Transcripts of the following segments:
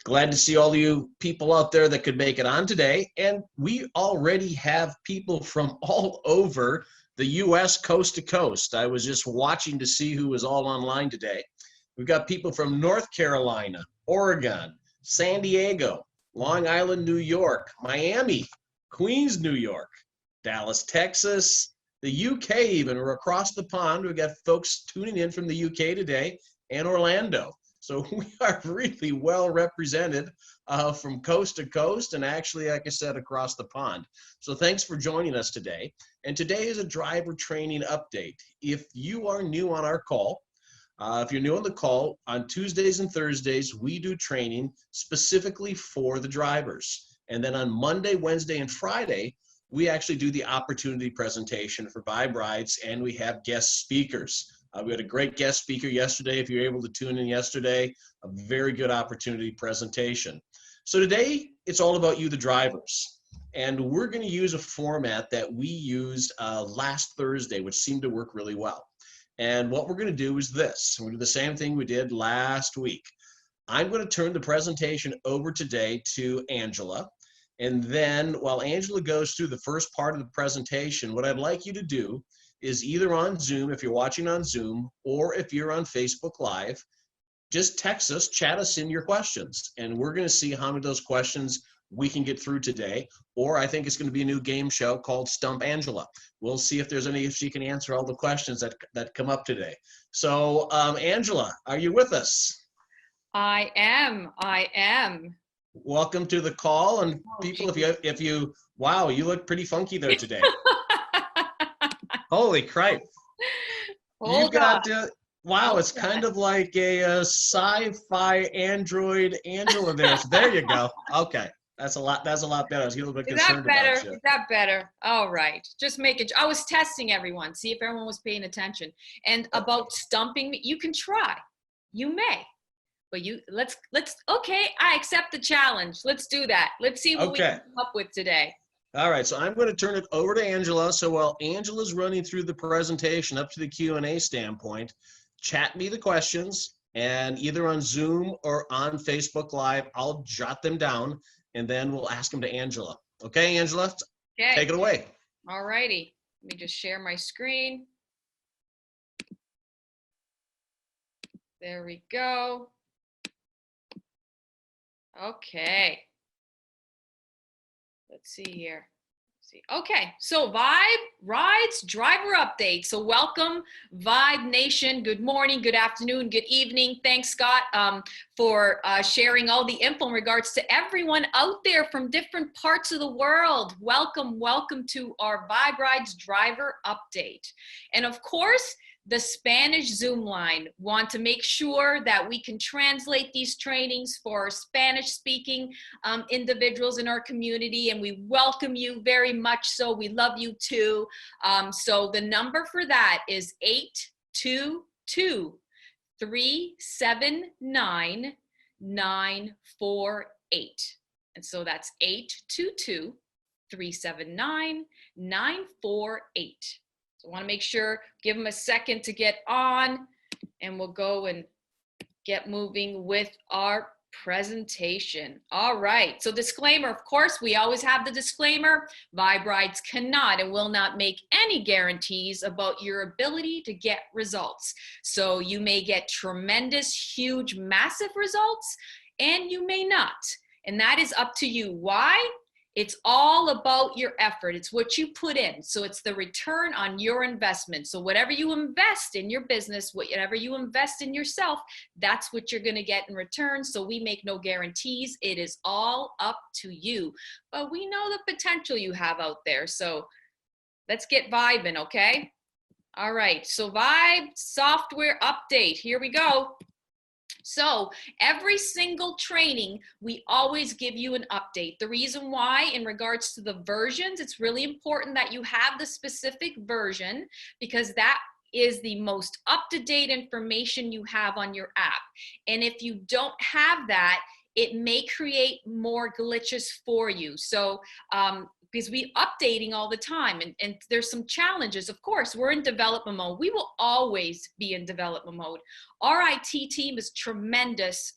Glad to see all you people out there that could make it on today. And we already have people from all over the U.S. coast to coast. I was just watching to see who was all online today. We've got people from North Carolina, Oregon, San Diego, Long Island, New York, Miami, Queens, New York, Dallas, Texas, the UK even. We're across the pond. We've got folks tuning in from the UK today, and Orlando. So we are really well represented from coast to coast, and actually, like I said, across the pond. So thanks for joining us today. And today is a driver training update. If you are new on our call, if you're new on the call, on Tuesdays and Thursdays, we do training specifically for the drivers. And then on Monday, Wednesday, and Friday, we actually do the opportunity presentation for Vibe Rides, and we have guest speakers. We had a great guest speaker yesterday. If you were able to tune in yesterday, a very good opportunity presentation. So today, it's all about you, the drivers. And we're going to use a format that we used last Thursday, which seemed to work really well. And what we're going to do is this. We're going to do the same thing we did last week. I'm going to turn the presentation over today to Angela. And then while Angela goes through the first part of the presentation, what I'd like you to do is either on Zoom, if you're watching on Zoom, or if you're on Facebook Live, just text us, chat us in your questions. And we're going to see how many of those questions we can get through today. Or I think it's going to be a new game show called Stump Angela. We'll see if there's any, if she can answer all the questions that come up today. So Angela, are you with us? I am. Welcome to the call. And people, if you, wow, you look pretty funky there today. Holy crap. You got, wow, it's kind of like a sci-fi android Angela there. So there you go. Okay. That's a lot better. I was a little bit concerned about you. Is that better? All right. Just make it. I was testing everyone, see if everyone was paying attention. And about stumping me, you can try. You may. But okay, I accept the challenge. Let's do that. Let's see what we can come up with today. All right, so I'm going to turn it over to Angela. So while Angela's running through the presentation up to the Q&A standpoint, chat me the questions, and either on Zoom or on Facebook Live, I'll jot them down, and then we'll ask them to Angela. Okay, Angela? Okay. Take it away. All righty. Let me just share my screen. There we go. Okay. Let's see here. Okay, so Vibe Rides driver update. So welcome, Vibe Nation. Good morning, good afternoon, good evening. Thanks, Scott, for sharing all the info in regards to everyone out there from different parts of the world. Welcome to our Vibe Rides driver update. And of course, the Spanish Zoom line. Want to make sure that we can translate these trainings for Spanish-speaking individuals in our community, and we welcome you very much so. We love you too. So the number for that is 822-379-948. And so that's 822-379-948. So I want to make sure, give them a second to get on, and we'll go and get moving with our presentation. All right, so disclaimer, of course, we always have the disclaimer. Vibe Rides cannot and will not make any guarantees about your ability to get results. So you may get tremendous, huge, massive results, and you may not. And that is up to you. Why? It's all about your effort. It's what you put in. So it's the return on your investment. So whatever you invest in your business, whatever you invest in yourself, that's what you're going to get in return. So we make no guarantees. It is all up to you. But we know the potential you have out there. So let's get vibing, okay? All right. So Vibe software update. Here we go. So every single training, we always give you an update. The reason why, in regards to the versions, it's really important that you have the specific version, because that is the most up-to-date information you have on your app. And if you don't have that, it may create more glitches for you. So because we updating all the time, and there's some challenges. Of course, we're in development mode. We will always be in development mode. Our IT team is tremendous,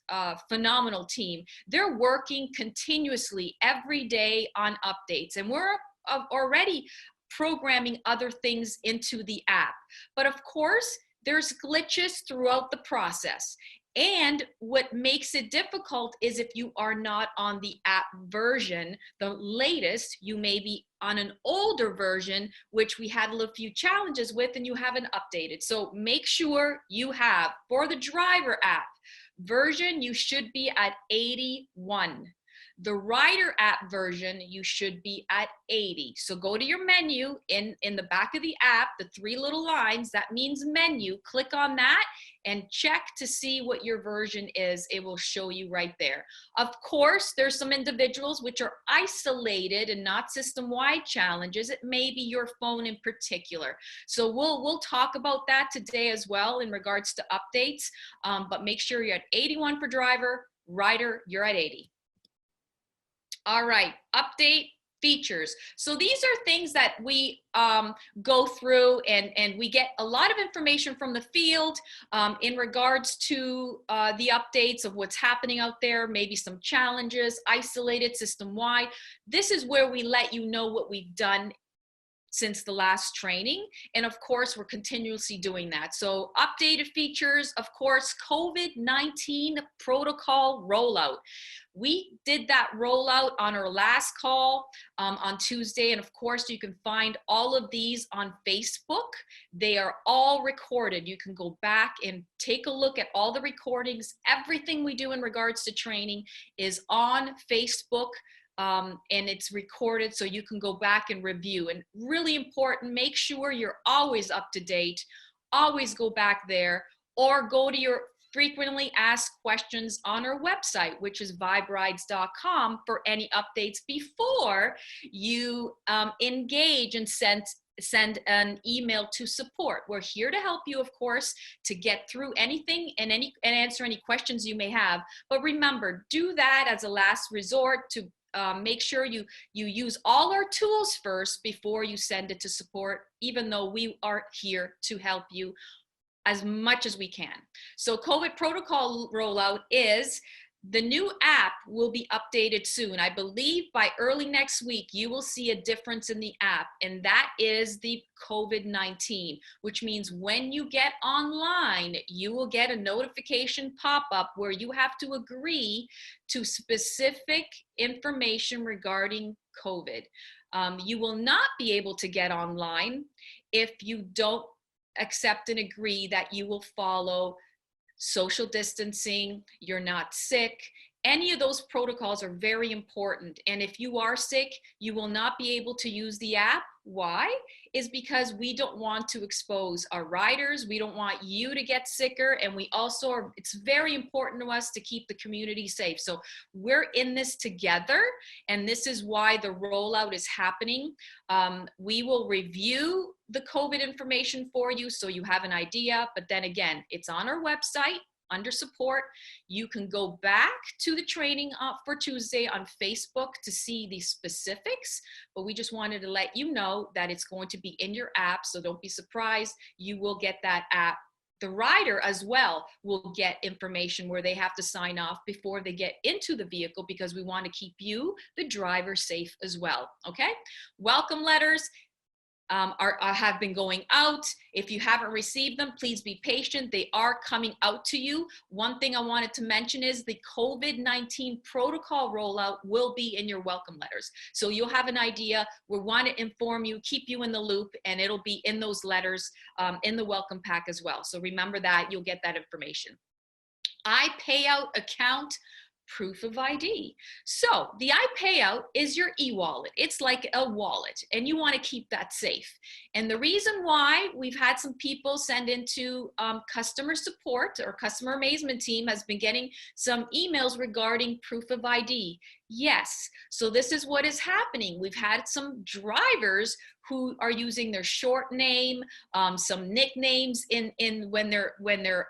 phenomenal team. They're working continuously every day on updates, and we're already programming other things into the app. But of course, there's glitches throughout the process. And what makes it difficult is if you are not on the app version, the latest, you may be on an older version, which we had a little few challenges with, and you haven't updated. So make sure you have, for the driver app version, you should be at 81. The rider app version, you should be at 80. So go to your menu in the back of the app, the 3 little lines, that means menu. Click on that and check to see what your version is. It will show you right there. Of course, there's some individuals which are isolated and not system-wide challenges. It may be your phone in particular. So we'll talk about that today as well in regards to updates, but make sure you're at 81 for driver, rider, you're at 80. All right, update features. So these are things that we go through, and we get a lot of information from the field in regards to the updates of what's happening out there, maybe some challenges, isolated, system-wide. This is where we let you know what we've done since the last training. And of course, we're continuously doing that. So updated features, of course, COVID-19 protocol rollout. We did that rollout on our last call on Tuesday. And of course, you can find all of these on Facebook. They are all recorded. You can go back and take a look at all the recordings. Everything we do in regards to training is on Facebook. And it's recorded, so you can go back and review. And really important, make sure you're always up to date. Always go back there, or go to your frequently asked questions on our website, which is viberides.com, for any updates before you engage and send an email to support. We're here to help you, of course, to get through anything and answer any questions you may have. But remember, do that as a last resort to make sure you use all our tools first before you send it to support, even though we are here to help you as much as we can. So COVID protocol rollout is, the new app will be updated soon. I believe by early next week, you will see a difference in the app, and that is the COVID-19, which means when you get online, you will get a notification pop up where you have to agree to specific information regarding COVID. You will not be able to get online if you don't accept and agree that you will follow social distancing, you're not sick. Any of those protocols are very important. And if you are sick, you will not be able to use the app. Why? Is because we don't want to expose our riders. We don't want you to get sicker. And we also it's very important to us to keep the community safe. So we're in this together. And this is why the rollout is happening. We will review the COVID information for you so you have an idea. But then again, it's on our website under support. You can go back to the training for Tuesday on Facebook to see the specifics, but we just wanted to let you know that it's going to be in your app, so don't be surprised. You will get that app. The rider as well will get information where they have to sign off before they get into the vehicle, because we want to keep you, the driver, safe as well, okay? Welcome letters have been going out. If you haven't received them, please be patient. They are coming out to you. One thing I wanted to mention is the COVID-19 protocol rollout will be in your welcome letters. So you'll have an idea. We want to inform you, keep you in the loop, and it'll be in those letters in the welcome pack as well. So remember that, you'll get that information. iPayout account proof of ID. So the iPayout is your e-wallet. It's like a wallet, and you want to keep that safe. And the reason why we've had some people send into customer support, or customer amazement team has been getting some emails regarding proof of ID. Yes, so this is what is happening. We've had some drivers who are using their short name, some nicknames when they're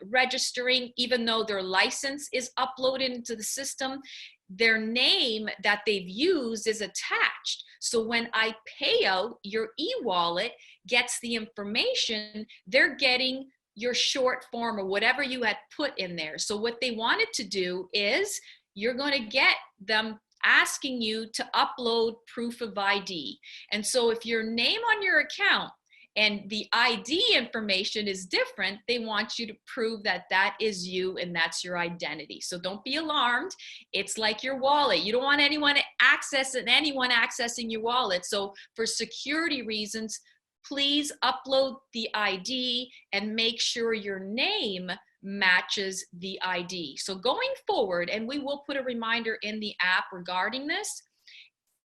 registering, even though their license is uploaded into the system. their name that they've used is attached. So when I pay out, your e-wallet gets the information, they're getting your short form or whatever you had put in there. So what they wanted to do is you're going to get them asking you to upload proof of ID. And so if your name on your account and the ID information is different, they want you to prove that that is you and that's your identity. So don't be alarmed. It's like your wallet. You don't want anyone accessing your wallet. So for security reasons, please upload the ID and make sure your name matches the ID. So going forward, and we will put a reminder in the app regarding this,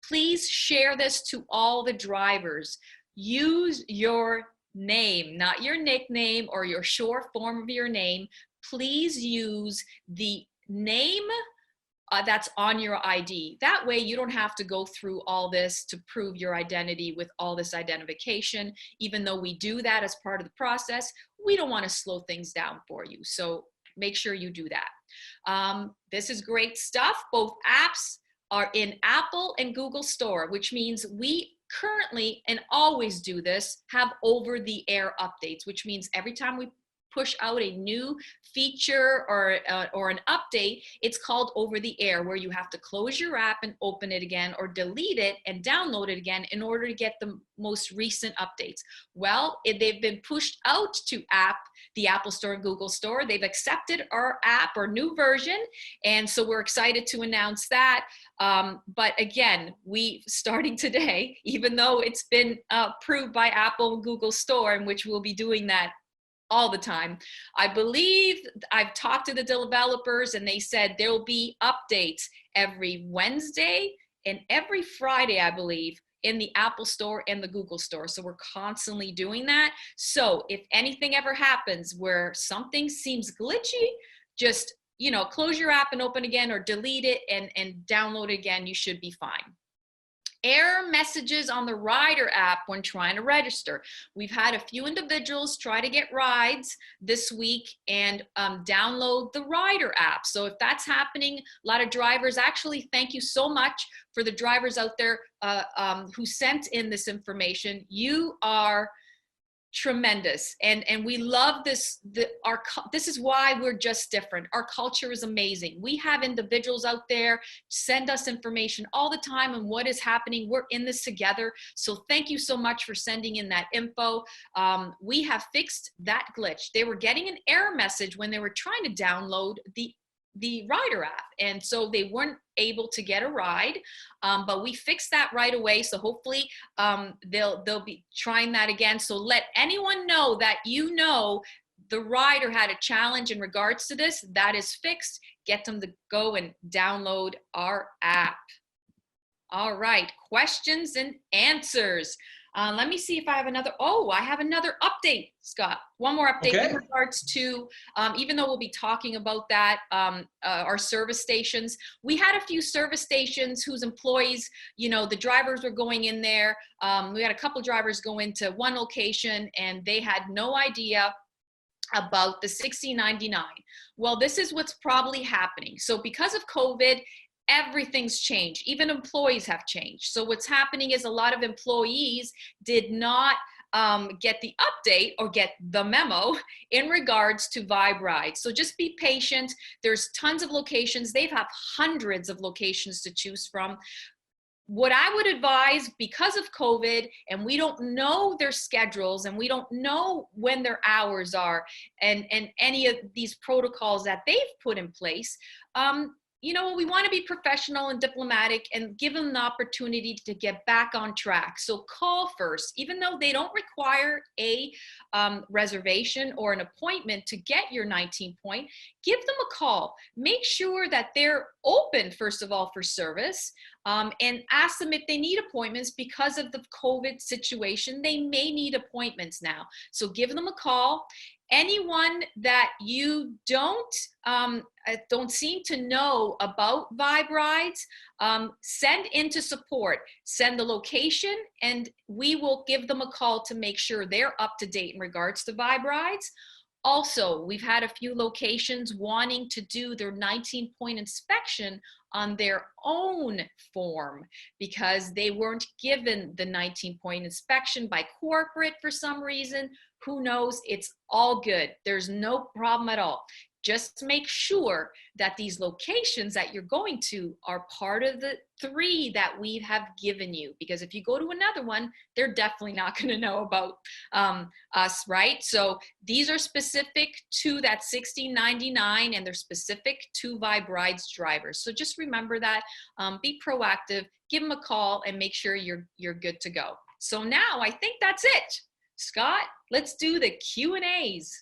please share this to all the drivers. Use your name, not your nickname or your short form of your name. Please use the name that's on your ID. That way you don't have to go through all this to prove your identity with all this identification. Even though we do that as part of the process, we don't want to slow things down for you. So make sure you do that. This is great stuff. Both apps are in Apple and Google Store, which means we currently, and always do this, have over-the-air updates, which means every time we push out a new feature or an update, it's called over the air, where you have to close your app and open it again, or delete it and download it again in order to get the most recent updates. Well, they've been pushed out to the Apple Store and Google Store. They've accepted our app or new version, and so we're excited to announce that. But again, starting today, even though it's been approved by Apple and Google Store, in which we'll be doing that all the time. I believe I've talked to the developers and they said there will be updates every Wednesday and every Friday, I believe, in the Apple Store and the Google Store. So we're constantly doing that. So if anything ever happens where something seems glitchy, just, close your app and open again, or delete it and download it again. You should be fine. Error messages on the rider app when trying to register. We've had a few individuals try to get rides this week and download the rider app. So if that's happening, a lot of drivers, actually, thank you so much for the drivers out there who sent in this information. You are tremendous, and we love this. This is why we're just different. Our culture is amazing. We have individuals out there send us information all the time on what is happening. We're in this together. So thank you so much for sending in that info. We have fixed that glitch. They were getting an error message when they were trying to download the rider app, and so they weren't able to get a ride, but we fixed that right away. So hopefully they'll be trying that again. So let anyone know that the rider had a challenge in regards to this. That is fixed. Get them to go and download our app. All right, questions and answers. Let me see if I have I have another update, Scott. One more update in regards to, even though we'll be talking about that, our service stations. We had a few service stations whose employees, the drivers were going in there. We had a couple drivers go into one location and they had no idea about the $16.99. Well, this is what's probably happening. So because of COVID, everything's changed. Even employees have changed. So what's happening is a lot of employees did not get the update or get the memo in regards to Vibe Rides. So just be patient. There's tons of locations. They have hundreds of locations to choose from. What I would advise, because of COVID and we don't know their schedules and we don't know when their hours are and any of these protocols that they've put in place, we want to be professional and diplomatic and give them the opportunity to get back on track. So call first, even though they don't require a reservation or an appointment to get your 19 point, give them a call. Make sure that they're open, first of all, for service, and ask them if they need appointments. Because of the COVID situation, they may need appointments now. So give them a call. Anyone that you don't seem to know about Vibe Rides, send into support. Send the location, and we will give them a call to make sure they're up to date in regards to Vibe Rides. Also, we've had a few locations wanting to do their 19 point inspection on their own form because they weren't given the 19-point inspection by corporate for some reason. Who knows? It's all good. There's no problem at all. Just make sure that these locations that you're going to are part of the 3 that we have given you. Because if you go to another one, they're definitely not going to know about us, right? So these are specific to that $16.99, and they're specific to Vibe Rides drivers. So just remember that. Be proactive. Give them a call and make sure you're good to go. So now I think that's it. Scott, let's do the Q&As.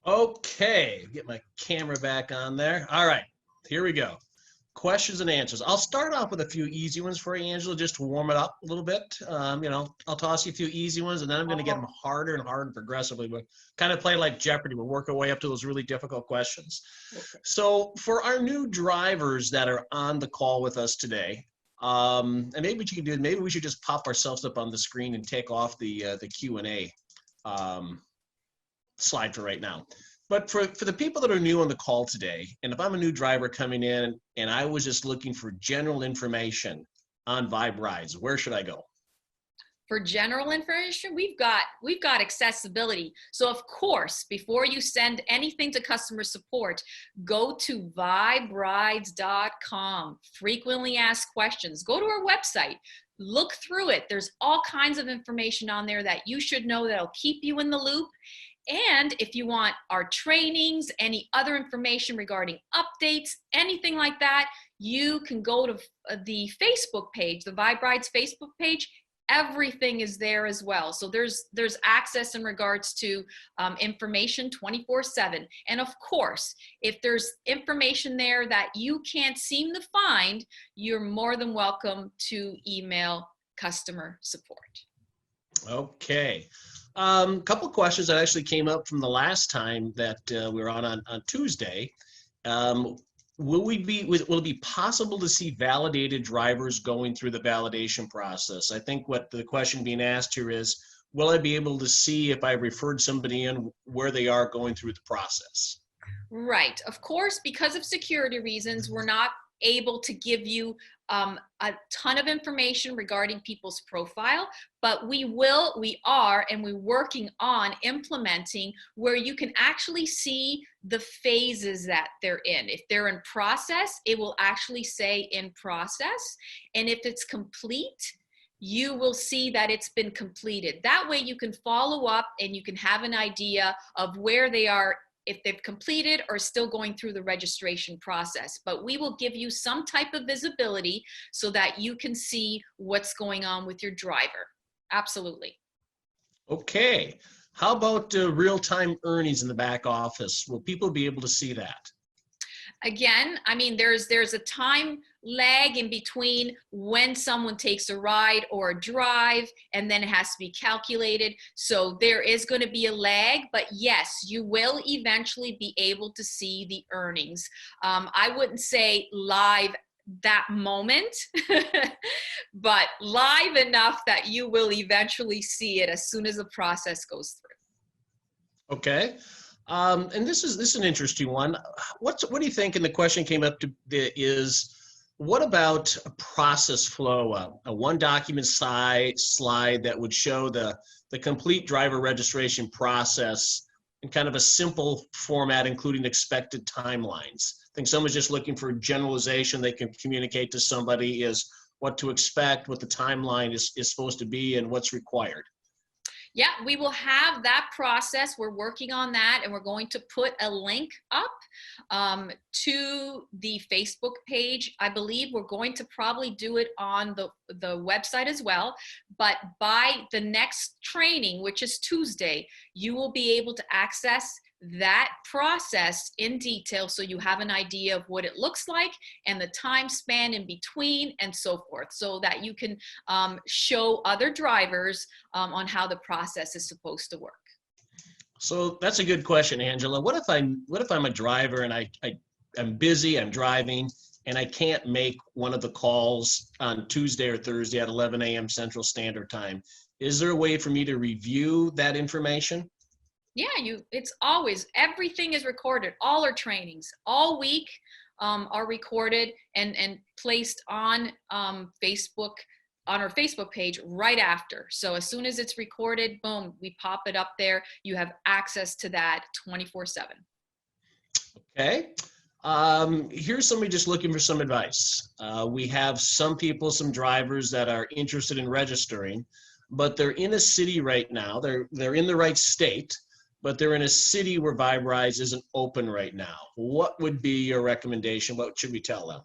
Okay, get my camera back on there. All right, here we go. Questions and answers. I'll start off with a few easy ones for you, Angela, just to warm it up a little bit. I'll toss you a few easy ones, and then I'm going to get them harder and harder progressively. We're kind of play like Jeopardy. We'll work our way up to those really difficult questions. Okay. So for our new drivers that are on the call with us today, and maybe what you can do, maybe we should just pop ourselves up on the screen and take off the Q&A slide for right now. But for the people that are new on the call today, and if I'm a new driver coming in and I was just looking for general information on Vibe Rides, where should I go? For general information, we've got accessibility. So of course, before you send anything to customer support, go to viberides.com. Frequently asked questions. Go to our website. Look through it. There's all kinds of information on there that you should know that'll keep you in the loop. And if you want our trainings, any other information regarding updates, anything like that, you can go to the Facebook page, the Vibe Rides Facebook page. Everything is there as well. So there's access in regards to information 24/7. And of course, if there's information there that you can't seem to find, you're more than welcome to email customer support. Okay. Couple questions that actually came up from the last time that we were on Tuesday. Will it be possible to see validated drivers going through the validation process? I think what the question being asked here is, will I be able to see if I referred somebody in where they are going through the process? Right. Of course, because of security reasons, we're not able to give you a ton of information regarding people's profile, but we're working on implementing where you can actually see the phases that they're in. If they're in process, it will actually say in process. And if it's complete, you will see that it's been completed. That way you can follow up and you can have an idea of where they are, if they've completed or still going through the registration process. But we will give you some type of visibility so that you can see what's going on with your driver. Absolutely. Okay. How about real-time earnings in the back office? Will people be able to see that? Again, I mean, there's a time lag in between when someone takes a ride or a drive, and then it has to be calculated. So there is going to be a lag, but yes, you will eventually be able to see the earnings. I wouldn't say live that moment, but live enough that you will eventually see it as soon as the process goes through. Okay. And this is an interesting one. What do you think? And the question came up is, what about a process flow, a one document slide that would show the complete driver registration process in kind of a simple format, including expected timelines? I think someone's just looking for generalization they can communicate to somebody is what to expect, what the timeline is supposed to be, and what's required. Yeah, we will have that process. We're working on that, and we're going to put a link up to the Facebook page. I believe we're going to probably do it on the website as well. But by the next training, which is Tuesday, you will be able to access that process in detail so you have an idea of what it looks like and the time span in between and so forth, so that you can show other drivers on how the process is supposed to work. So that's a good question, Angela. What if I'm a driver and I'm busy, I'm driving, and I can't make one of the calls on Tuesday or Thursday at 11 a.m. Central Standard Time? Is there a way for me to review that information? Yeah, it's always, everything is recorded, all our trainings, all week. are recorded and placed on Facebook, on our Facebook page right after. So as soon as it's recorded, boom, we pop it up there. You have access to that 24/7. Okay. Here's somebody just looking for some advice. We have some people, some drivers that are interested in registering, but they're in a city right now. They're in the right state, but they're in a city where Vibe Rides isn't open right now. What would be your recommendation? What should we tell them?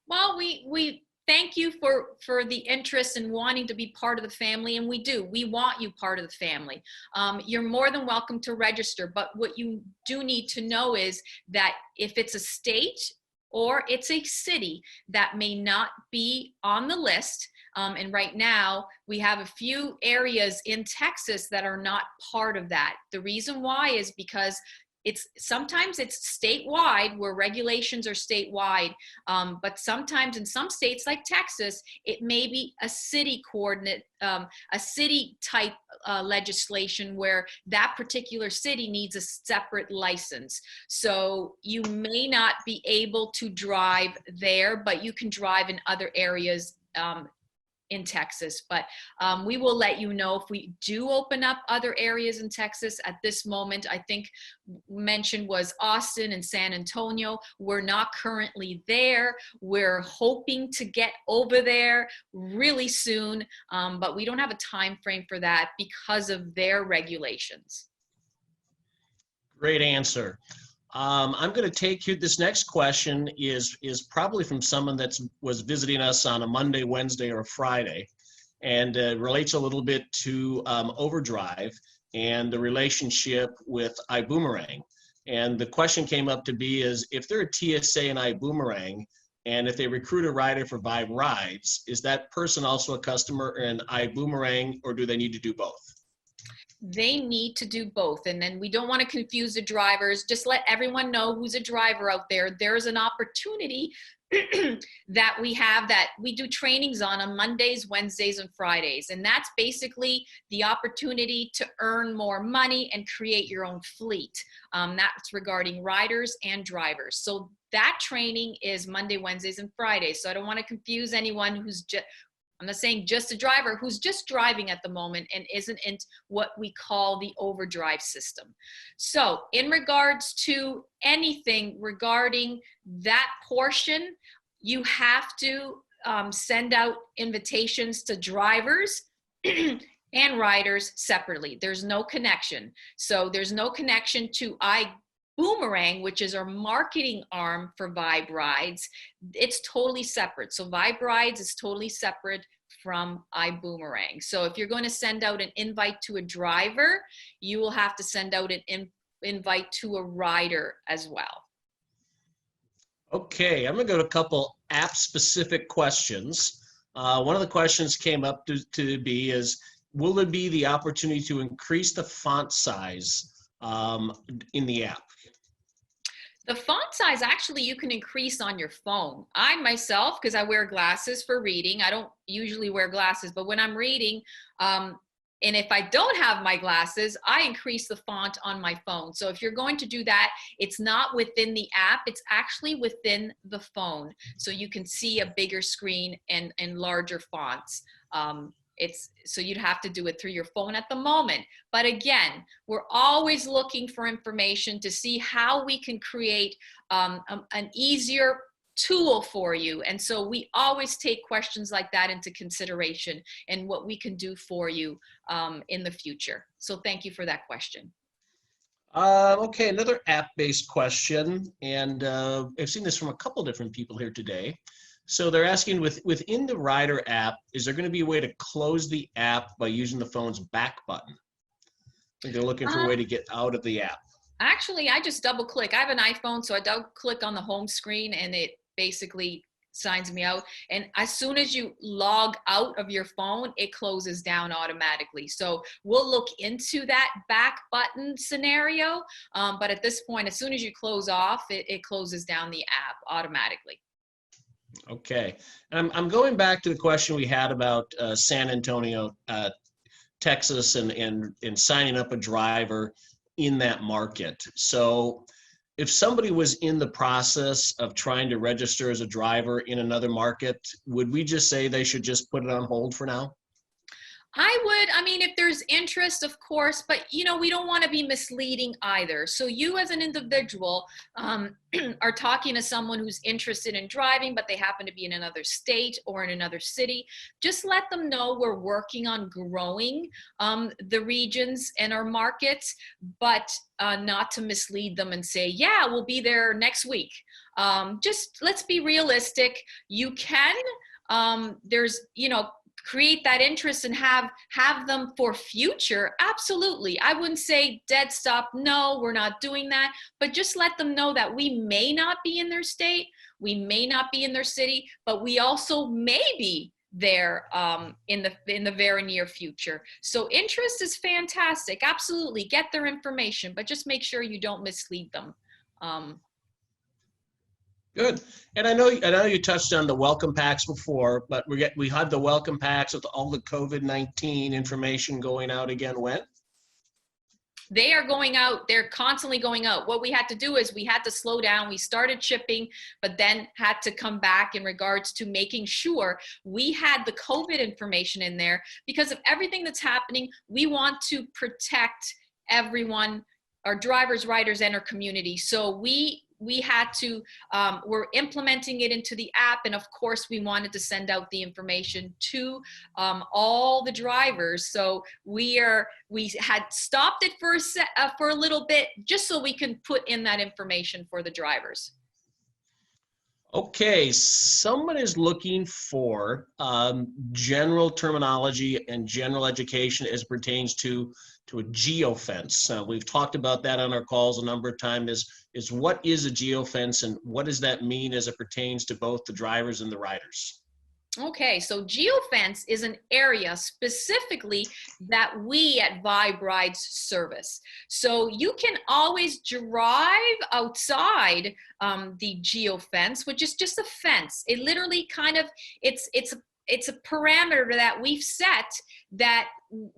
Well, we thank you for the interest in wanting to be part of the family, and we want you part of the family. You're more than welcome to register, but what you do need to know is that if it's a state or it's a city that may not be on the list, and right now we have a few areas in Texas that are not part of that. The reason why is because sometimes it's statewide, where regulations are statewide, but sometimes in some states like Texas, it may be a city coordinate, a city type legislation where that particular city needs a separate license. So you may not be able to drive there, but you can drive in other areas in Texas. But we will let you know if we do open up other areas in Texas. At this moment, I think mentioned was Austin and San Antonio. We're not currently there. We're hoping to get over there really soon, but we don't have a time frame for that because of their regulations. Great answer. I'm going to take you, this next question is probably from someone that was visiting us on a Monday, Wednesday, or a Friday, and relates a little bit to Overdrive and the relationship with iBoomerang. And the question came up to be is, if they're a TSA in iBoomerang, and if they recruit a rider for Vibe Rides, is that person also a customer in iBoomerang, or do they need to do both? They need to do both. And then we don't want to confuse the drivers. Just let everyone know who's a driver out there. There's an opportunity that we have that we do trainings on Mondays, Wednesdays, and Fridays. And that's basically the opportunity to earn more money and create your own fleet. That's regarding riders and drivers. So that training is Monday, Wednesdays, and Fridays. So I don't want to confuse anyone who's just, I'm not saying just a driver who's just driving at the moment and isn't in what we call the overdrive system. So in regards to anything regarding that portion, you have to send out invitations to drivers and riders separately. There's no connection. So there's no connection to iBoomerang, which is our marketing arm for Vibe Rides. It's totally separate. So Vibe Rides is totally separate from iBoomerang. So if you're going to send out an invite to a driver, you will have to send out an invite to a rider as well. Okay, I'm going to go to a couple app-specific questions. One of the questions came up to be is, will there be the opportunity to increase the font size in the app? The font size, actually, you can increase on your phone. I myself, because I wear glasses for reading, I don't usually wear glasses, but when I'm reading, and if I don't have my glasses, I increase the font on my phone. So if you're going to do that, it's not within the app, it's actually within the phone. So you can see a bigger screen and larger fonts. So you'd have to do it through your phone at the moment. But again, we're always looking for information to see how we can create an easier tool for you. And so we always take questions like that into consideration and what we can do for you in the future. So thank you for that question. Okay, another app-based question, and I've seen this from a couple different people here today. So they're asking, within the Rider app, is there going to be a way to close the app by using the phone's back button? I think they're looking for a way to get out of the app. Actually, I just double click. I have an iPhone, so I double click on the home screen and it basically signs me out. And as soon as you log out of your phone, it closes down automatically. So we'll look into that back button scenario. But at this point, as soon as you close off, it closes down the app automatically. Okay, I'm going back to the question we had about San Antonio, Texas, and signing up a driver in that market. So if somebody was in the process of trying to register as a driver in another market, would we just say they should just put it on hold for now? I mean, if there's interest, of course, but you know, we don't want to be misleading either. So you as an individual are talking to someone who's interested in driving, but they happen to be in another state or in another city. Just let them know we're working on growing the regions and our markets, but not to mislead them and say, yeah, we'll be there next week. Just let's be realistic. You can, there's, you know, create that interest and have them for future. Absolutely. I wouldn't say dead stop. No, we're not doing that, but just let them know that we may not be in their state. We may not be in their city, but we also may be there in the very near future. So interest is fantastic. Absolutely. Get their information, but just make sure you don't mislead them. Good. And I know you touched on the welcome packs before, but we had the welcome packs with all the COVID-19 information going out again when? They are going out. They're constantly going out. What we had to do is we had to slow down. We started shipping, but then had to come back in regards to making sure we had the COVID information in there because of everything that's happening. We want to protect everyone, our drivers, riders, and our community. So we had to, we're implementing it into the app. And of course, we wanted to send out the information to all the drivers. So we had stopped it for a little bit, just so we can put in that information for the drivers. Okay, someone is looking for general terminology and general education as pertains to a geofence. We've talked about that on our calls a number of times. Is what is a geofence and what does that mean as it pertains to both the drivers and the riders? Okay, so geofence is an area specifically that we at Vibe Rides service. So you can always drive outside the geofence, which is just a fence. It literally kind of, it's a parameter that we've set that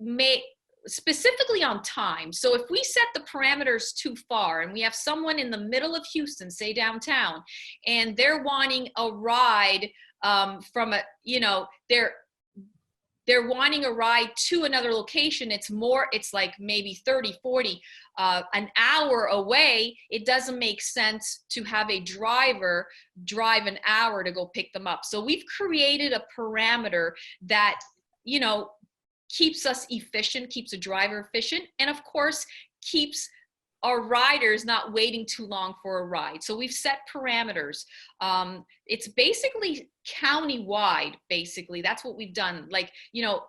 may, specifically on time. So if we set the parameters too far and we have someone in the middle of Houston, say downtown, and they're wanting a ride from a, you know, they're wanting a ride to another location, it's like maybe 30, 40, an hour away, it doesn't make sense to have a driver drive an hour to go pick them up. So we've created a parameter that, you know, keeps us efficient, keeps a driver efficient, and of course, keeps our riders not waiting too long for a ride. So we've set parameters. It's basically county-wide, basically. That's what we've done. Like, you know,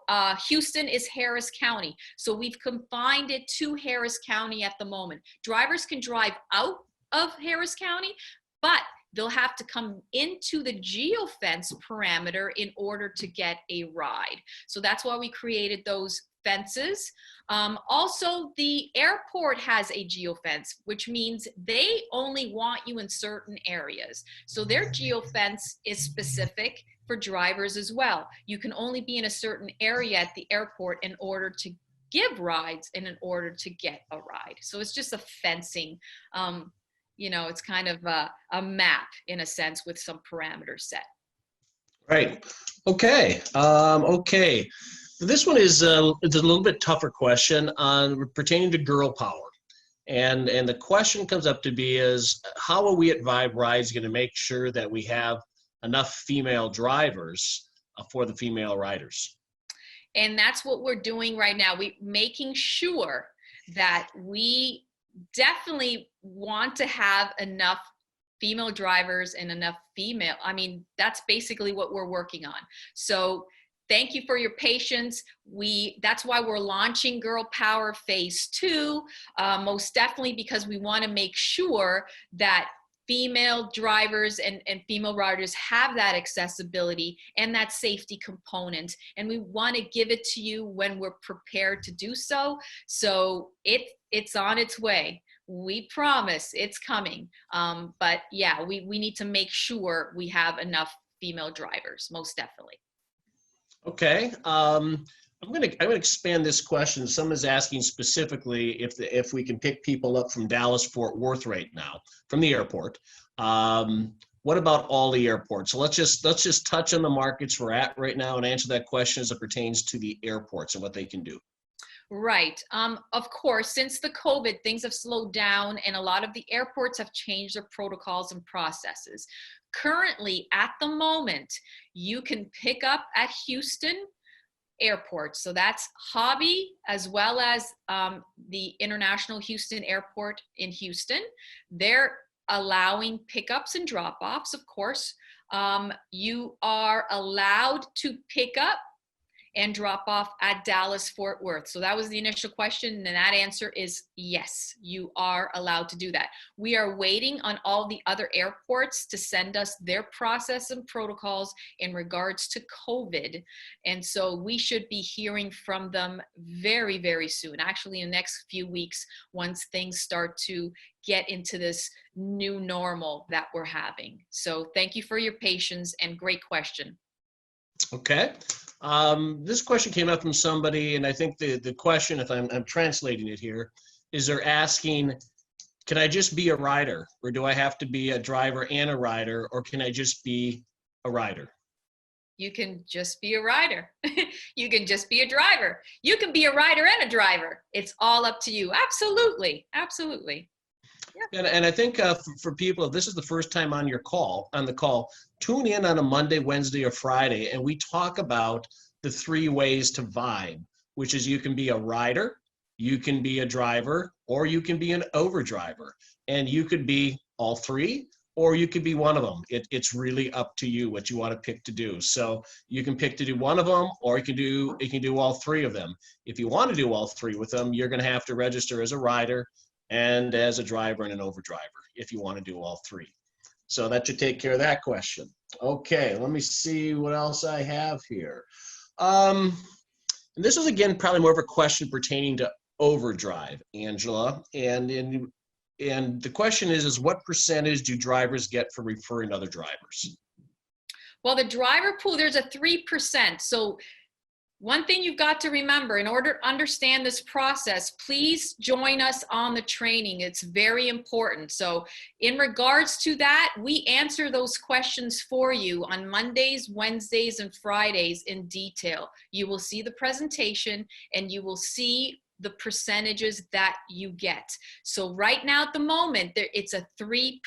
Houston is Harris County. So we've confined it to Harris County at the moment. Drivers can drive out of Harris County, but they'll have to come into the geofence parameter in order to get a ride. So that's why we created those fences. Also, the airport has a geofence, which means they only want you in certain areas. So their geofence is specific for drivers as well. You can only be in a certain area at the airport in order to give rides and in order to get a ride. So it's just a fencing. You know, it's kind of a map in a sense with some parameters set. Right. Okay. Okay. This one is it's a little bit tougher question pertaining to girl power. And the question comes up to be is, how are we at Vibe Rides going to make sure that we have enough female drivers for the female riders? And that's what we're doing right now. We're making sure that we definitely want to have enough female drivers and enough female. I mean, that's basically what we're working on. So thank you for your patience. That's why we're launching Girl Power Phase 2, most definitely because we want to make sure that female drivers and female riders have that accessibility and that safety component. And we want to give it to you when we're prepared to do so. So it's on its way. We promise it's coming. But yeah, we need to make sure we have enough female drivers, most definitely. Okay. I'm gonna expand this question. Someone's asking specifically if we can pick people up from Dallas Fort Worth right now from the airport. What about all the airports? So let's just touch on the markets we're at right now and answer that question as it pertains to the airports and what they can do. Right. Of course, since the COVID, things have slowed down and a lot of the airports have changed their protocols and processes. Currently, at the moment, you can pick up at Houston Airport. So that's Hobby as well as the International Houston Airport in Houston. They're allowing pickups and drop-offs, of course. You are allowed to pick up and drop off at Dallas Fort Worth. So that was the initial question, and that answer is yes, you are allowed to do that. We are waiting on all the other airports to send us their process and protocols in regards to COVID. And so we should be hearing from them very, very soon, actually in the next few weeks, once things start to get into this new normal that we're having. So thank you for your patience and great question. Okay. This question came up from somebody, and I think the question, if I'm translating it here, is they're asking, can I just be a rider, or do I have to be a driver and a rider, or can I just be a rider? You can just be a rider. You can just be a driver. You can be a rider and a driver. It's all up to you. Absolutely. Absolutely. Yeah. And I think for people, if this is the first time on the call, tune in on a Monday, Wednesday, or Friday, and we talk about the 3 ways to vibe, which is you can be a rider, you can be a driver, or you can be an overdriver. And you could be all 3, or you could be one of them. It's really up to you what you want to pick to do. So you can pick to do one of them, or you can do all 3 of them. If you want to do all 3 with them, you're going to have to register as a rider and as a driver and an overdriver if you want to do all 3. So that should take care of that question. Okay, let me see what else I have here. And this is, again, probably more of a question pertaining to overdrive, Angela. And the question is what percentage do drivers get for referring other drivers? Well, the driver pool, there's a 3%. So one thing you've got to remember, in order to understand this process, please join us on the training. It's very important. So in regards to that, we answer those questions for you on Mondays, Wednesdays, and Fridays in detail. You will see the presentation and you will see the percentages that you get. So right now at the moment, it's a 3%,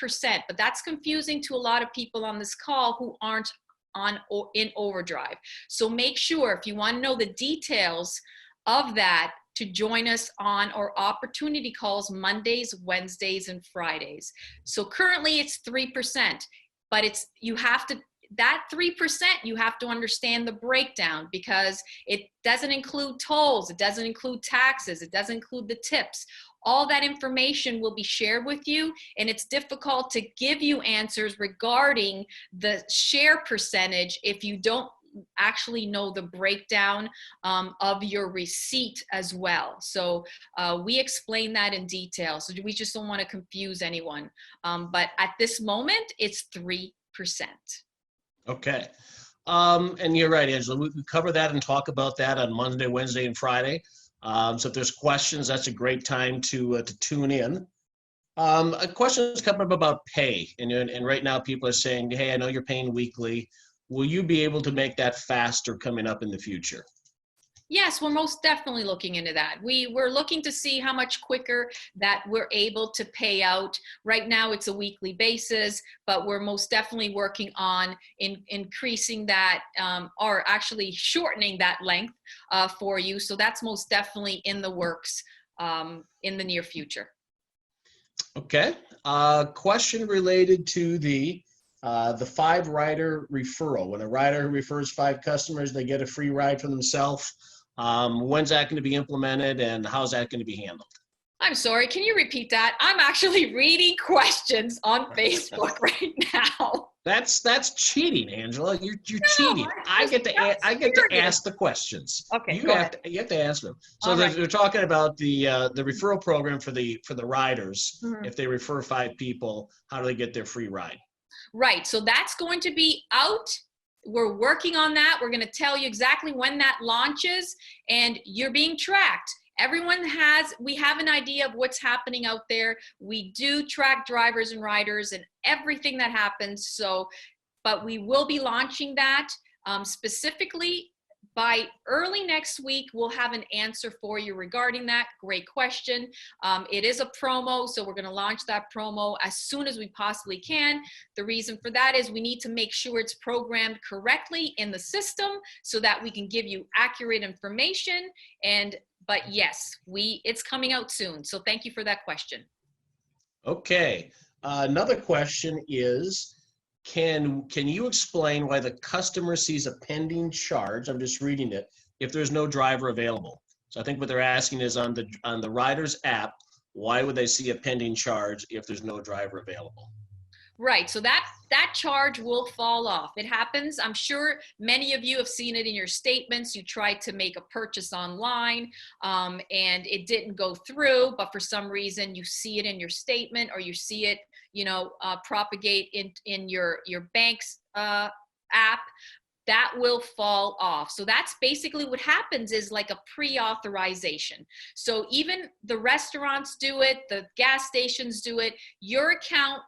but that's confusing to a lot of people on this call who aren't in overdrive. So make sure, if you want to know the details of that, to join us on our opportunity calls Mondays, Wednesdays, and Fridays. So currently it's 3%, but that 3%, you have to understand the breakdown, because it doesn't include tolls, it doesn't include taxes, it doesn't include the tips. All that information will be shared with you, and it's difficult to give you answers regarding the share percentage if you don't actually know the breakdown of your receipt as well. So we explain that in detail. So we just don't want to confuse anyone. But at this moment, it's 3%. Okay. And you're right, Angela. We cover that and talk about that on Monday, Wednesday, and Friday. So if there's questions, that's a great time to tune in. A question is coming up about pay. And right now people are saying, hey, I know you're paying weekly. Will you be able to make that faster coming up in the future? Yes, we're most definitely looking into that. We're looking to see how much quicker that we're able to pay out. Right now it's a weekly basis, but we're most definitely working on increasing that or actually shortening that length for you. So that's most definitely in the works in the near future. Okay. Question related to the 5-rider referral. When a rider refers 5 customers, they get a free ride for themselves. When's that going to be implemented, and how's that going to be handled? I'm sorry, can you repeat that? I'm actually reading questions on Facebook right now. That's cheating, Angela. You're cheating. I get to ask the questions. Okay, you have to answer them. So they're talking about the referral program for the riders. Mm-hmm. If they refer 5 people, how do they get their free ride? Right. So that's going to be out we're working on that. We're going to tell you exactly when that launches, and you're being tracked. We have an idea of what's happening out there. We do track drivers and riders and everything that happens. So, but we will be launching that specifically by early next week. We'll have an answer for you regarding that. Great question. It is a promo, so we're going to launch that promo as soon as we possibly can. The reason for that is we need to make sure it's programmed correctly in the system so that we can give you accurate information. But yes, it's coming out soon. So thank you for that question. Okay. Another question is, can you explain why the customer sees a pending charge? I'm just reading it. If there's no driver available. So I think what they're asking is on the rider's app, why would they see a pending charge if there's no driver available? Right. So that charge will fall off. It happens. I'm sure many of you have seen it in your statements. You tried to make a purchase online and it didn't go through, but for some reason you see it in your statement, or you see it, propagate in your bank's app. That will fall off. So that's basically what happens, is like a pre-authorization. So even the restaurants do it, the gas stations do it. Your account,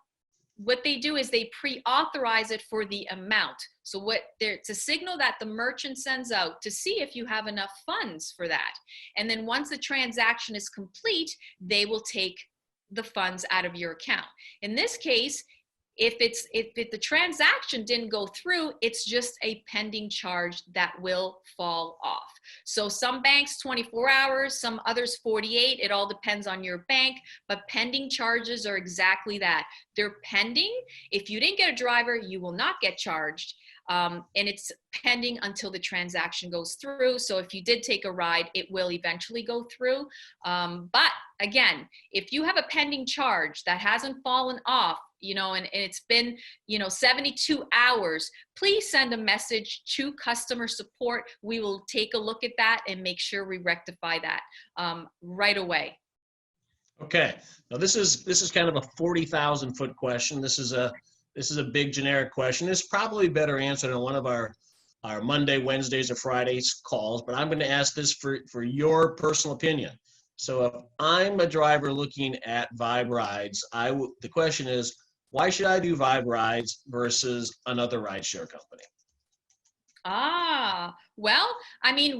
what they do is they pre-authorize it for the amount. So it's a signal that the merchant sends out to see if you have enough funds for that. And then once the transaction is complete, they will take the funds out of your account. In this case, if the transaction didn't go through, it's just a pending charge that will fall off. So some banks 24 hours, some others 48. It all depends on your bank, but pending charges are exactly that. They're pending. If you didn't get a driver, you will not get charged. And it's pending until the transaction goes through. So if you did take a ride, it will eventually go through. But again, if you have a pending charge that hasn't fallen off, and it's been, 72 hours, please send a message to customer support. We will take a look at that and make sure we rectify that right away. Okay. Now this is kind of a 40,000 foot question. This is a big generic question. It's probably better answered on one of our Monday, Wednesdays, or Fridays calls, but I'm going to ask this for your personal opinion. So if I'm a driver looking at Vibe Rides, the question is, why should I do Vibe Rides versus another rideshare company? Well,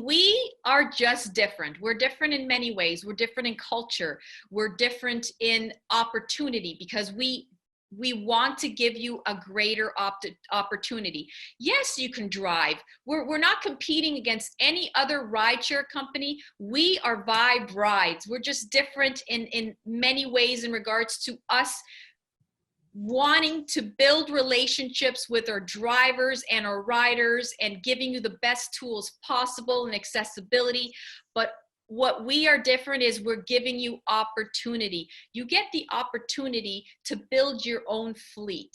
we are just different. We're different in many ways. We're different in culture. We're different in opportunity, because we want to give you a greater opportunity. Yes, you can drive. We're not competing against any other rideshare company. We are Vibe Rides. We're just different in many ways in regards to us wanting to build relationships with our drivers and our riders and giving you the best tools possible and accessibility. But what we are different is we're giving you opportunity. You get the opportunity to build your own fleet.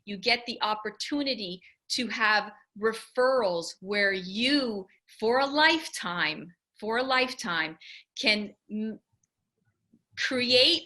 You get the opportunity to have referrals where you, for a lifetime, can create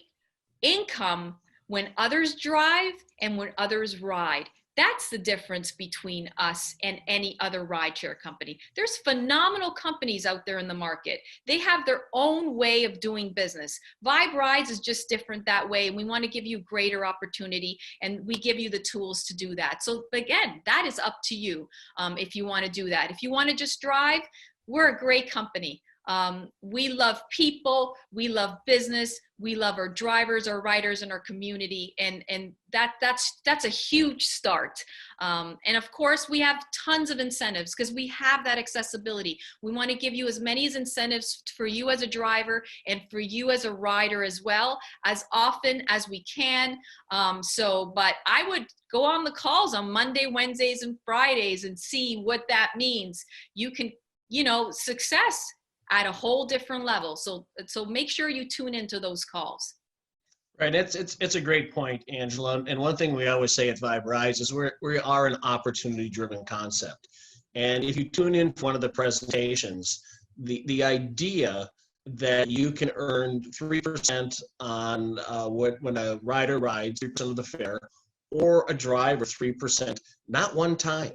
income when others drive and when others ride. That's the difference between us and any other rideshare company. There's phenomenal companies out there in the market. They have their own way of doing business. Vibe Rides is just different that way. And we want to give you greater opportunity, and we give you the tools to do that. So again, that is up to you if you want to do that. If you want to just drive, we're a great company. We love people, we love business, we love our drivers, our riders, and our community, and that's a huge start. And of course, we have tons of incentives because we have that accessibility. We want to give you as many incentives for you as a driver and for you as a rider as well, as often as we can. But I would go on the calls on Monday, Wednesdays, and Fridays and see what that means. You can, success at a whole different level. So make sure you tune into those calls. Right, it's a great point, Angela. And one thing we always say at Vibe Rides is we are an opportunity-driven concept. And if you tune in for one of the presentations, the idea that you can earn 3% on when a rider rides, 3% of the fare, or a driver 3%, not one time,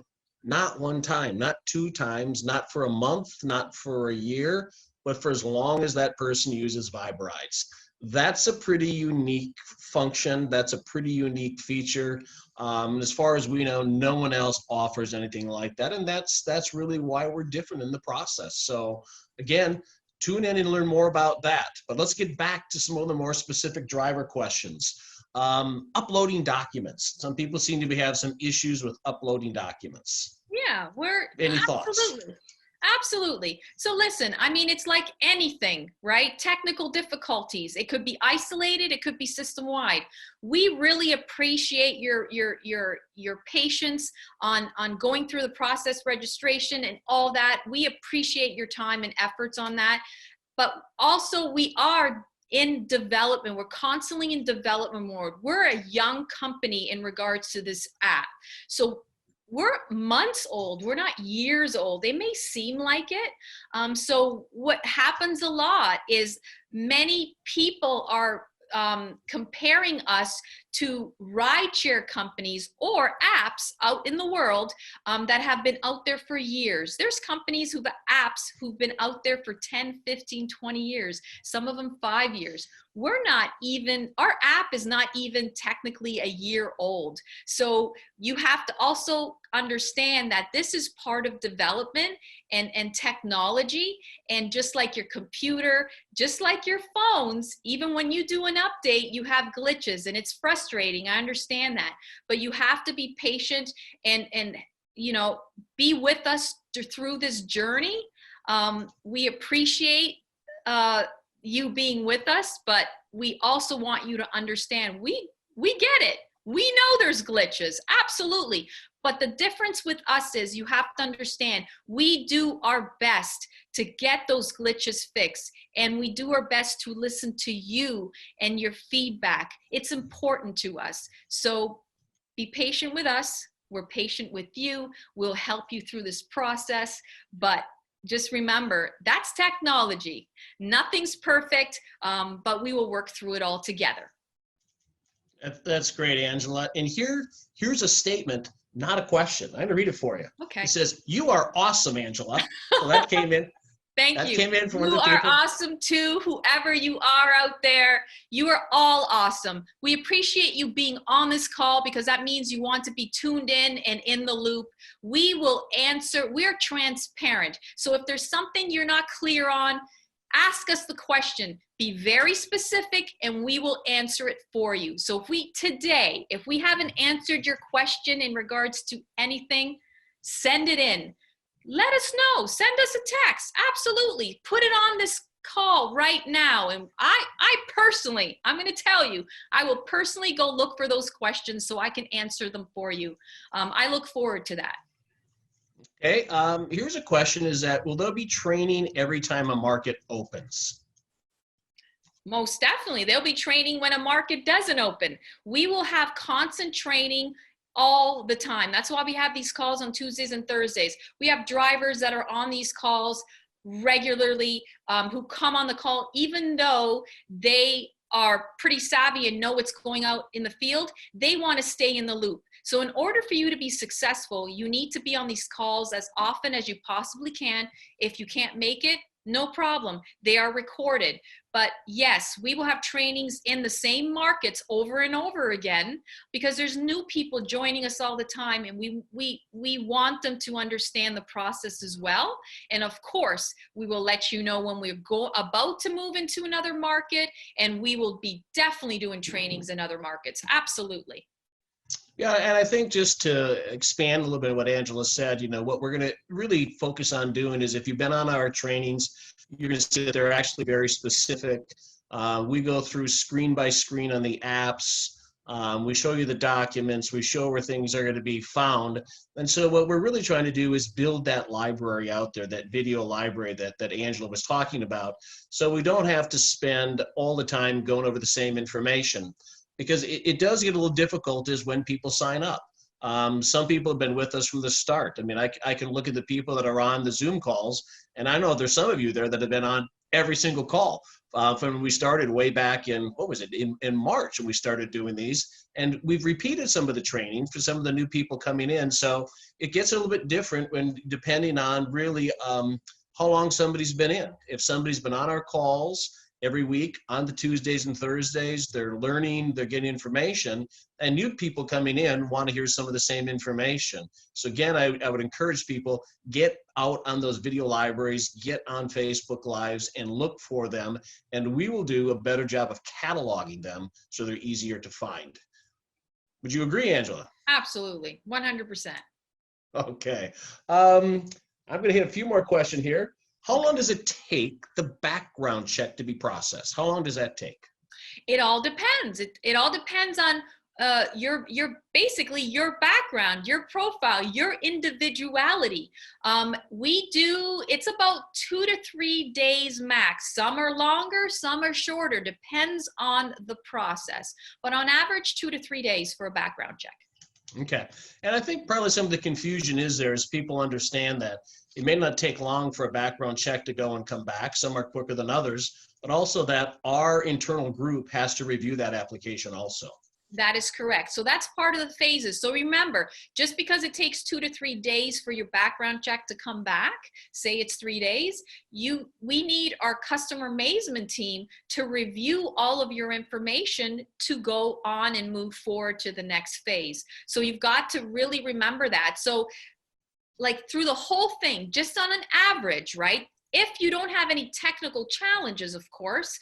not one time, not two times, not for a month, not for a year, but for as long as that person uses Viberides. That's a pretty unique function. That's a pretty unique feature. As far as we know, no one else offers anything like that. And that's really why we're different in the process. So again, tune in and learn more about that. But let's get back to some of the more specific driver questions. Uploading documents. Some people seem to have some issues with uploading documents. Yeah, we're Any thoughts? absolutely. Absolutely. So listen, I mean, it's like anything, right? Technical difficulties. It could be isolated. It could be system-wide. We really appreciate your patience on going through the process registration and all that. We appreciate your time and efforts on that. But also we are in development. We're constantly in development mode. We're a young company in regards to this app. So we're months old. We're not years old. They may seem like it. So what happens a lot is many people are comparing us to rideshare companies or apps out in the world that have been out there for years. There's companies apps who've been out there for 10, 15, 20 years, some of them 5 years. Our app is not even technically a year old. So you have to also understand that this is part of development and technology. And just like your computer, just like your phones, even when you do an update, you have glitches and it's frustrating. I understand that, but you have to be patient and be with us through this journey. We appreciate you being with us, but we also want you to understand we get it. We know there's glitches, absolutely. But the difference with us is you have to understand we do our best to get those glitches fixed, and we do our best to listen to you and your feedback. It's important to us. So be patient with us. We're patient with you. We'll help you through this process, but just remember, that's technology. Nothing's perfect, but we will work through it all together. That's great, Angela. And here's a statement, not a question. I'm going to read it for you. Okay. It says, "You are awesome, Angela." So that came in. Thank that you. Came in from You one of the are people. awesome too, whoever you are out there. You are all awesome. We appreciate you being on this call because that means you want to be tuned in and in the loop. We will answer. We're transparent. So if there's something you're not clear on, ask us the question. Be very specific and we will answer it for you. So if we haven't answered your question in regards to anything, send it in. Let us know. Send us a text. Absolutely. Put it on this call right now. And I personally, I'm going to tell you, I will personally go look for those questions so I can answer them for you. I look forward to that. Okay. Here's a question: will there be training every time a market opens? Most definitely. There'll be training when a market doesn't open. We will have constant training all the time. That's why we have these calls on Tuesdays and Thursdays. We have drivers that are on these calls regularly who come on the call, even though they are pretty savvy and know what's going out in the field. They want to stay in the loop. So in order for you to be successful, you need to be on these calls as often as you possibly can. If you can't make it, no problem. They are recorded. But yes, we will have trainings in the same markets over and over again because there's new people joining us all the time, and we want them to understand the process as well. And of course, we will let you know when we're about to move into another market, and we will be definitely doing trainings in other markets. Absolutely. Yeah, and I think just to expand a little bit on what Angela said, what we're going to really focus on doing is, if you've been on our trainings, you're going to see that they're actually very specific. We go through screen by screen on the apps. We show you the documents. We show where things are going to be found. And so what we're really trying to do is build that library out there, that video library that Angela was talking about, so we don't have to spend all the time going over the same information. Because it does get a little difficult is when people sign up. Some people have been with us from the start. I mean, I can look at the people that are on the Zoom calls, and I know there's some of you there that have been on every single call. from when we started way back in, what was it, in March, and we started doing these. And we've repeated some of the training for some of the new people coming in. So it gets a little bit different when depending on really how long somebody's been in. If somebody's been on our calls every week on the Tuesdays and Thursdays, they're learning, they're getting information, and new people coming in want to hear some of the same information. So again, I would encourage people, get out on those video libraries, get on Facebook Lives and look for them, and we will do a better job of cataloging them so they're easier to find. Would you agree, Angela? Absolutely, 100%. Okay. I'm going to hit a few more questions here. How long does it take the background check to be processed? How long does that take? It all depends. It all depends on your basically your background, your profile, your individuality. It's about 2 to 3 days max. Some are longer, some are shorter, depends on the process. But on average, 2 to 3 days for a background check. Okay. And I think probably some of the confusion is there is people understand that it may not take long for a background check to go and come back. Some are quicker than others, but also that our internal group has to review that application also. That is correct. So that's part of the phases. So remember, just because it takes 2 to 3 days for your background check to come back, say it's 3 days, we need our customer amazement team to review all of your information to go on and move forward to the next phase. So you've got to really remember that. So like through the whole thing, just on an average, right? If you don't have any technical challenges, of course,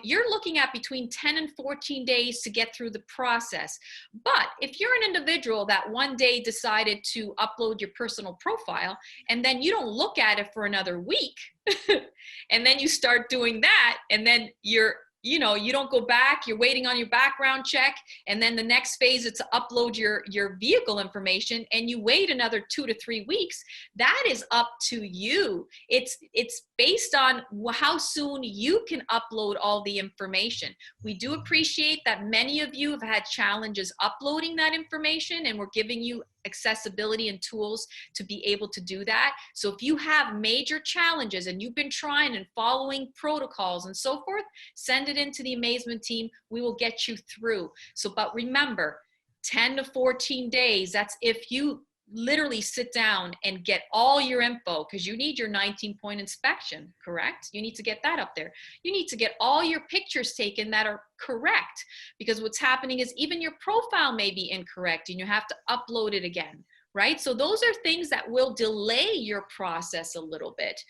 you're looking at between 10 and 14 days to get through the process. But if you're an individual that one day decided to upload your personal profile and then you don't look at it for another week, and then you start doing that, and then you don't go back, you're waiting on your background check, and then the next phase is to upload your vehicle information, and you wait another 2 to 3 weeks, that is up to you. It's based on how soon you can upload all the information. We do appreciate that many of you have had challenges uploading that information, and we're giving you accessibility and tools to be able to do that. So if you have major challenges and you've been trying and following protocols and so forth, send it into the amazement team. We will get you through. So, but remember, 10 to 14 days, that's if you literally sit down and get all your info, because you need your 19-point inspection, correct? You need to get that up there. You need to get all your pictures taken that are correct, because what's happening is even your profile may be incorrect and you have to upload it again, right? So those are things that will delay your process a little bit.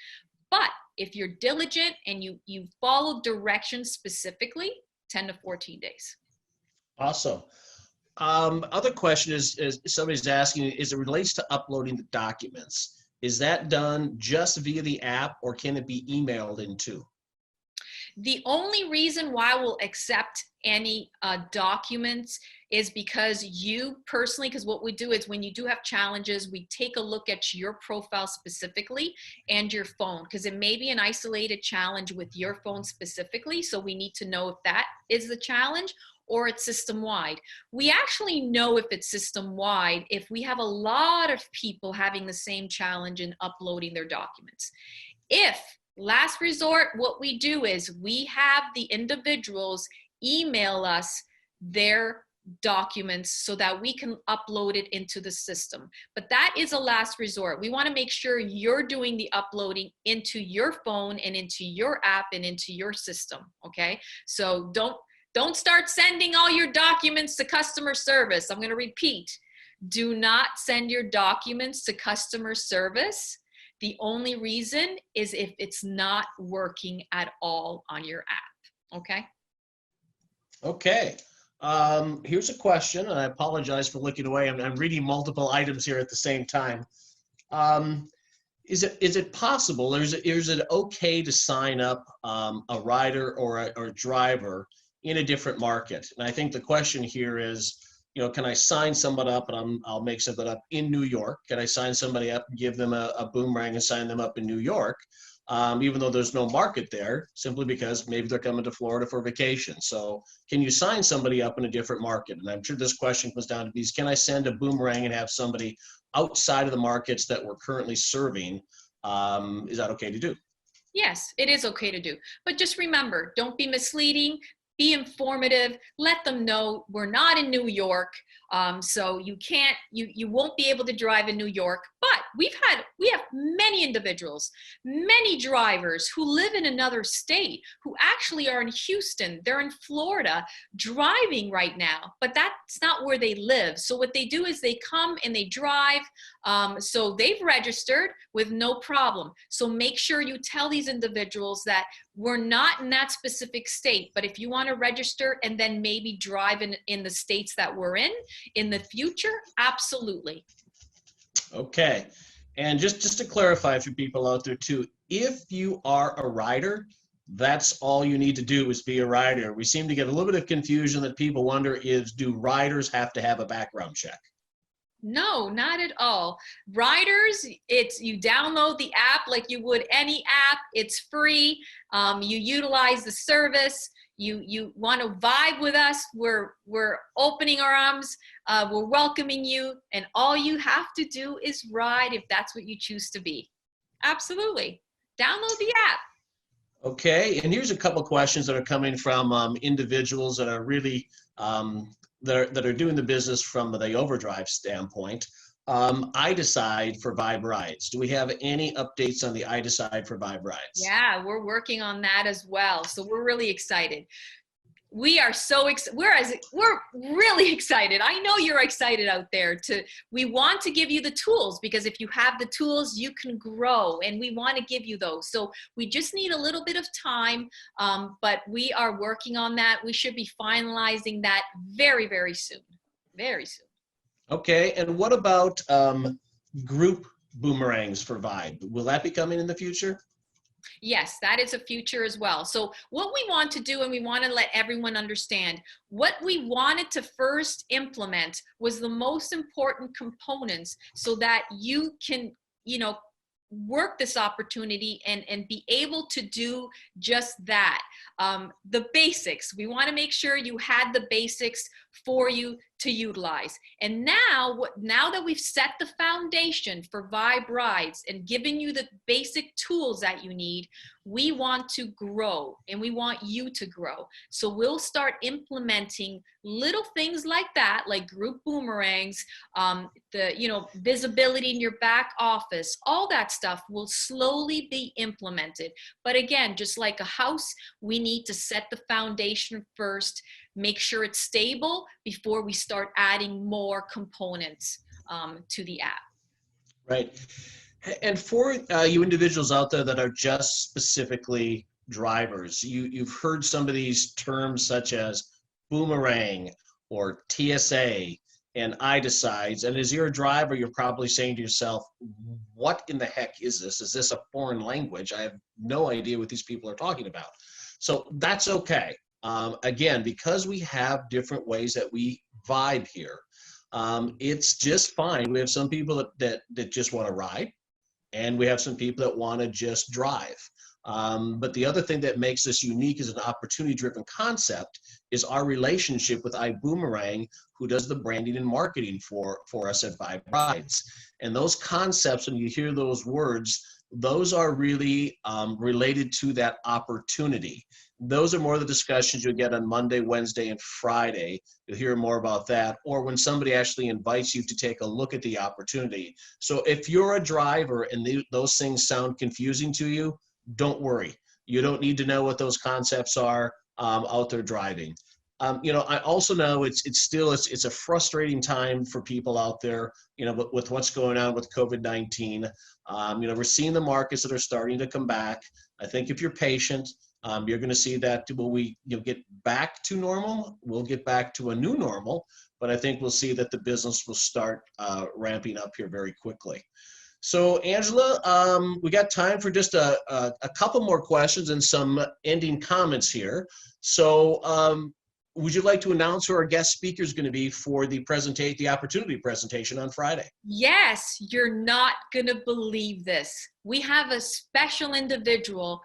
But if you're diligent and you follow directions specifically, 10 to 14 days. Awesome. Other question is somebody's asking, as it relates to uploading the documents, is that done just via the app or can it be emailed in too? The only reason why we'll accept any documents is because you personally, because what we do is when you do have challenges, we take a look at your profile specifically and your phone, because it may be an isolated challenge with your phone specifically. So we need to know if that is the challenge or it's system-wide. We actually know if it's system-wide if we have a lot of people having the same challenge in uploading their documents. If last resort, what we do is we have the individuals email us their documents so that we can upload it into the system. But that is a last resort. We want to make sure you're doing the uploading into your phone and into your app and into your system, okay? So don't start sending all your documents to customer service. I'm going to repeat. Do not send your documents to customer service. The only reason is if it's not working at all on your app, okay? Okay. Here's a question, and I apologize for looking away. I'm reading multiple items here at the same time. Is it possible, or is it okay to sign up a rider or a driver in a different market? And I think the question here is, can I sign somebody up and I'll make something up in New York? Can I sign somebody up and give them a boomerang and sign them up in New York, even though there's no market there, simply because maybe they're coming to Florida for vacation? So can you sign somebody up in a different market? And I'm sure this question comes down to these: can I send a boomerang and have somebody outside of the markets that we're currently serving? Is that okay to do? Yes, it is okay to do. But just remember, don't be misleading, be informative, let them know we're not in New York. So you won't be able to drive in New York, but we have many individuals, many drivers who live in another state, who actually are in Houston, they're in Florida, driving right now, but that's not where they live. So what they do is they come and they drive. So they've registered with no problem. So make sure you tell these individuals that we're not in that specific state, but if you want to register and then maybe drive in the states that we're in the future, absolutely. Okay. And just to clarify for people out there too, if you are a rider, that's all you need to do is be a rider. We seem to get a little bit of confusion that people wonder is, do riders have to have a background check? No, not at all. Riders, it's you download the app like you would any app. It's free. You utilize the service. You want to vibe with us. We're opening our arms. We're welcoming you, and all you have to do is ride if that's what you choose to be. Absolutely. Download the app. Okay, and here's a couple questions that are coming from individuals that are really that are doing the business from the overdrive standpoint. I decide for Vibe Rides. Do we have any updates on the I decide for Vibe Rides? Yeah, we're working on that as well. So we're really excited. We are we're really excited. I know you're excited out there. We want to give you the tools, because if you have the tools, you can grow, and we want to give you those. So we just need a little bit of time, but we are working on that. We should be finalizing that very, very soon. Very soon. Okay, and what about group boomerangs for Vibe? Will that be coming in the future? Yes, that is a future as well. So what we want to do, and we want to let everyone understand, what we wanted to first implement was the most important components so that you can, work this opportunity and be able to do just that. The basics, we want to make sure you had the basics for you to utilize. And now that we've set the foundation for Vibe Rides and given you the basic tools that you need, we want to grow, and we want you to grow. So we'll start implementing little things like that, like group boomerangs, the visibility in your back office, all that stuff will slowly be implemented. But again, just like a house, we need to set the foundation first, make sure it's stable before we start adding more components to the app. Right. And for you individuals out there that are just specifically drivers, you've heard some of these terms such as boomerang or TSA and I decides. And as you're a driver, you're probably saying to yourself, what in the heck is this? Is this a foreign language? I have no idea what these people are talking about. So that's okay. Again, because we have different ways that we vibe here, it's just fine. We have some people that just want to ride, and we have some people that want to just drive. But the other thing that makes this unique as an opportunity-driven concept is our relationship with iBoomerang, who does the branding and marketing for us at Vibe Rides. And those concepts, when you hear those words, those are really related to that opportunity. Those are more the discussions you'll get on Monday, Wednesday, and Friday. You'll hear more about that, or when somebody actually invites you to take a look at the opportunity. So if you're a driver and those things sound confusing to you, don't worry. You don't need to know what those concepts are out there driving. I also know it's a frustrating time for people out there, with what's going on with COVID-19. We're seeing the markets that are starting to come back. I think if you're patient, you're going to see that you'll get back to normal. We'll get back to a new normal, but I think we'll see that the business will start ramping up here very quickly. So Angela, we got time for just a couple more questions and some ending comments here. So would you like to announce who our guest speaker is going to be for the opportunity presentation on Friday? Yes, you're not going to believe this. We have a special individual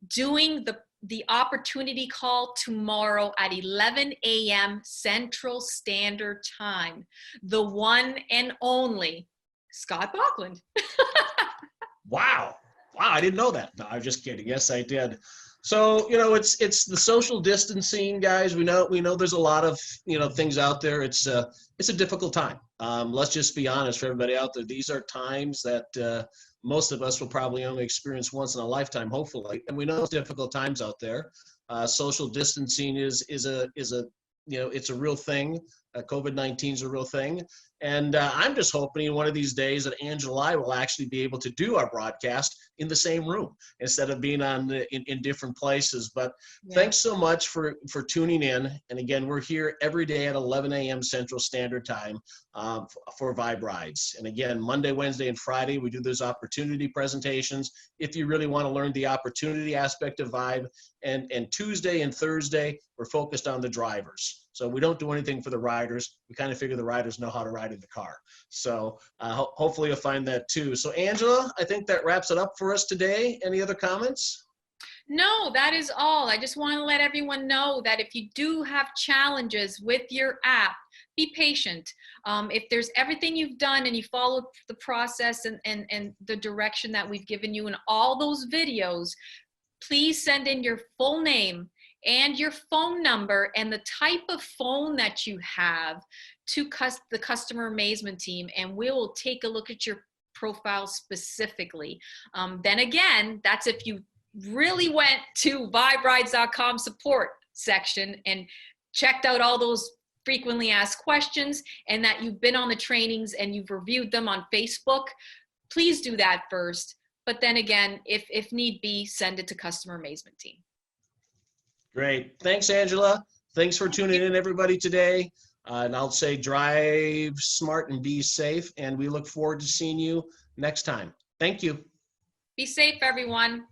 doing the opportunity call tomorrow at 11 a.m. Central Standard Time. The one and only Scott Bachland. Wow. Wow, I didn't know that. No, I'm just kidding. Yes, I did. So, it's the social distancing, guys. We know there's a lot of, things out there. It's a difficult time. Let's just be honest for everybody out there. These are times that most of us will probably only experience once in a lifetime, hopefully. And we know it's difficult times out there. Social distancing is a it's a real thing. COVID-19 is a real thing. And I'm just hoping one of these days that Angela and I will actually be able to do our broadcast in the same room instead of being in different places. But thanks so much for tuning in. And again, we're here every day at 11 a.m. Central Standard Time for Vibe Rides. And again, Monday, Wednesday, and Friday, we do those opportunity presentations if you really want to learn the opportunity aspect of Vibe. And Tuesday and Thursday, we're focused on the drivers. So we don't do anything for the riders. We kind of figure the riders know how to ride in the car. So hopefully you'll find that too. So Angela, I think that wraps it up for us today. Any other comments? No, that is all. I just want to let everyone know that if you do have challenges with your app, be patient. If there's everything you've done and you followed the process and the direction that we've given you in all those videos, please send in your full name and your phone number and the type of phone that you have to the customer amazement team, and we will take a look at your profile specifically. Then again, that's if you really went to viberides.com support section and checked out all those frequently asked questions, and that you've been on the trainings and you've reviewed them on Facebook. Please do that first. But then again, if need be, send it to customer amazement team. Great. Thanks, Angela. Thanks for tuning in, everybody, today. And I'll say drive smart and be safe. And we look forward to seeing you next time. Thank you. Be safe, everyone.